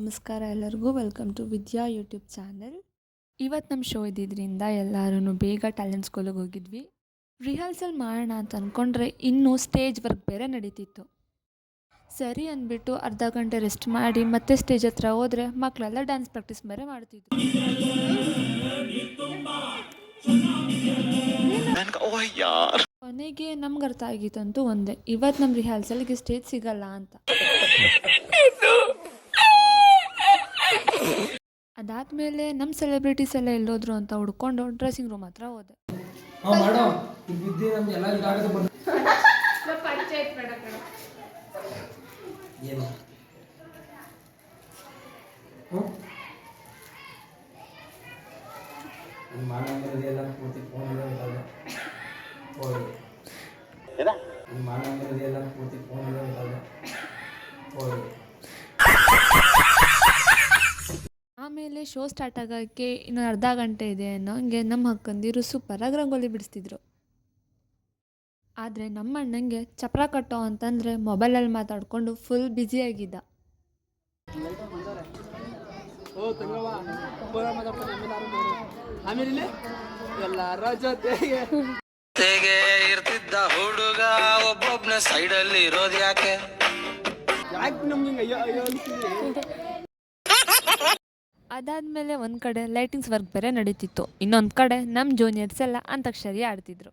ನಮಸ್ಕಾರ ಎಲ್ಲರಿಗೂ. Welcome to Vidya YouTube channel. ಇವತ್ತು ನಮ್ಮ ಶೋ ಇದ್ದಿದ್ದರಿಂದ ಎಲ್ಲರೂ ಬೇಗ ಟ್ಯಾಲೆಂಟ್ ಸ್ಕೂಲಿಗೆ ಹೋಗಿದ್ವಿ. ರಿಹರ್ಸಲ್ ಮಾಡೋಣ ಅಂತ ಅಂದ್ಕೊಂಡ್ರೆ ಇನ್ನೂ ಸ್ಟೇಜ್ ವರ್ಕ್ ಬೇರೆ ನಡೀತಿತ್ತು. ಸರಿ ಅಂದ್ಬಿಟ್ಟು ಅರ್ಧ ಗಂಟೆ ರೆಸ್ಟ್ ಮಾಡಿ ಮತ್ತೆ ಸ್ಟೇಜ್ ಹತ್ರ ಹೋದರೆ ಮಕ್ಕಳೆಲ್ಲ ಡ್ಯಾನ್ಸ್ ಪ್ರಾಕ್ಟೀಸ್ ಬೇರೆ ಮಾಡ್ತಿದ್ರು. ಕೊನೆಗೆ ನಮ್ಗೆ ಅರ್ಥ ಆಗಿತ್ತಂತೂ ಒಂದೇ, ಇವತ್ತು ನಮ್ಮ ರಿಹರ್ಸಲ್ಗೆ ಸ್ಟೇಜ್ ಸಿಗಲ್ಲ ಅಂತ. ಅದಾದಮೇಲೆ ನಮ್ಮ ಸೆಲೆಬ್ರಿಟೀಸ್ ಎಲ್ಲ ಎಲ್ಲೋದ್ರು ಅಂತ ಹುಡ್ಕೊಂಡು ಡ್ರೆಸ್ಸಿಂಗ್ ರೂಮ್ ಹತ್ರ ಹೋದೆ. ಆಮೇಲೆ ಶೋ ಸ್ಟಾರ್ಟ್ ಆಗೋಕ್ಕೆ ಇನ್ನು ಅರ್ಧ ಗಂಟೆ ಇದೆ ಅನ್ನೋ ಹಂಗೆ ನಮ್ಮ ಅಕ್ಕಂದಿರು ಸೂಪರಾಗಿ ರಂಗೋಲಿ ಬಿಡಿಸ್ತಿದ್ರು. ಆದರೆ ನಮ್ಮ ಅಣ್ಣಂಗೆ ಚಪ್ರ ಕಟ್ಟೋ ಅಂತಂದರೆ ಮೊಬೈಲಲ್ಲಿ ಮಾತಾಡಿಕೊಂಡು ಫುಲ್ ಬ್ಯುಸಿಯಾಗಿದ್ದ. ಇರ್ತಿದ್ದ ಹುಡುಗ ಒಬ್ಬೊಬ್ನ ಸೈಡಲ್ಲಿ ಇರೋದು ಯಾಕೆ? ಅದಾದಮೇಲೆ ಒಂದು ಕಡೆ ಲೈಟಿಂಗ್ಸ್ ವರ್ಕ್ ಬೇರೆ ನಡೀತಿತ್ತು, ಇನ್ನೊಂದು ಕಡೆ ನಮ್ಮ ಜೂನಿಯರ್ಸ್ ಎಲ್ಲ ಅಂತಾಕ್ಷರಿ ಆಡ್ತಿದ್ರು.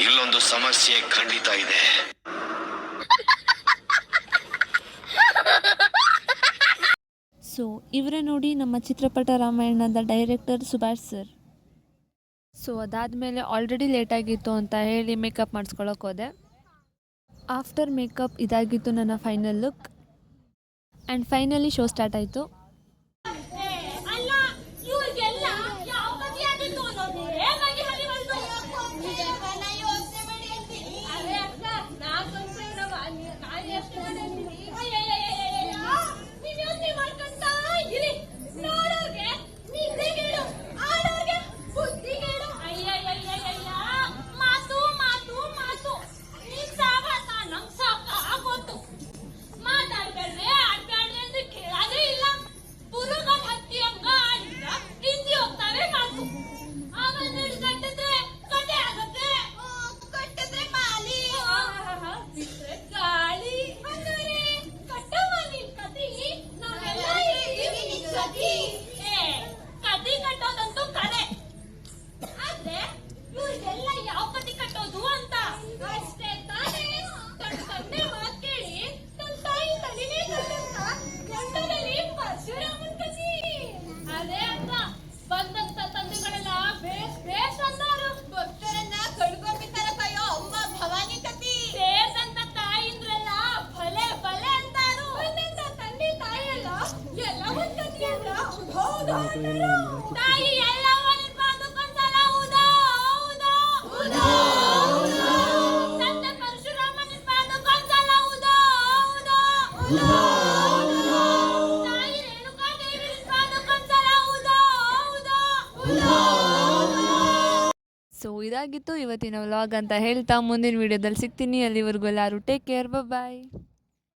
ಇಲ್ಲೊಂದು ಸಮಸ್ಯೆ ಖಂಡಿತ ಇದೆ. ಸೊ ಇವರೇ ನೋಡಿ ನಮ್ಮ ಚಿತ್ರಪಟ ರಾಮಾಯಣದ ಡೈರೆಕ್ಟರ್ ಸುಭಾಷ್ ಸರ್. ಸೊ ಅದಾದಮೇಲೆ ಆಲ್ರೆಡಿ ಲೇಟಾಗಿತ್ತು ಅಂತ ಹೇಳಿ ಮೇಕಪ್ ಮಾಡಿಸ್ಕೊಳಕ್ಕೆ ಹೋದೆ. ಆಫ್ಟರ್ ಮೇಕಪ್ ಇದಾಗಿತ್ತು ನನ್ನ final look. And finally show start ಆಯಿತು. ಸೊ ಇದಾಗಿತ್ತು ಇವತ್ತಿನ ವ್ಲಾಗ್ ಅಂತ ಹೇಳ್ತಾ ಮುಂದಿನ ವಿಡಿಯೋದಲ್ಲಿ ಸಿಗ್ತೀನಿ. ಅಲ್ಲಿವರೆಗೂ ಎಲ್ಲರೂ ಟೇಕ್ ಕೇರ್, ಬಾಯ್.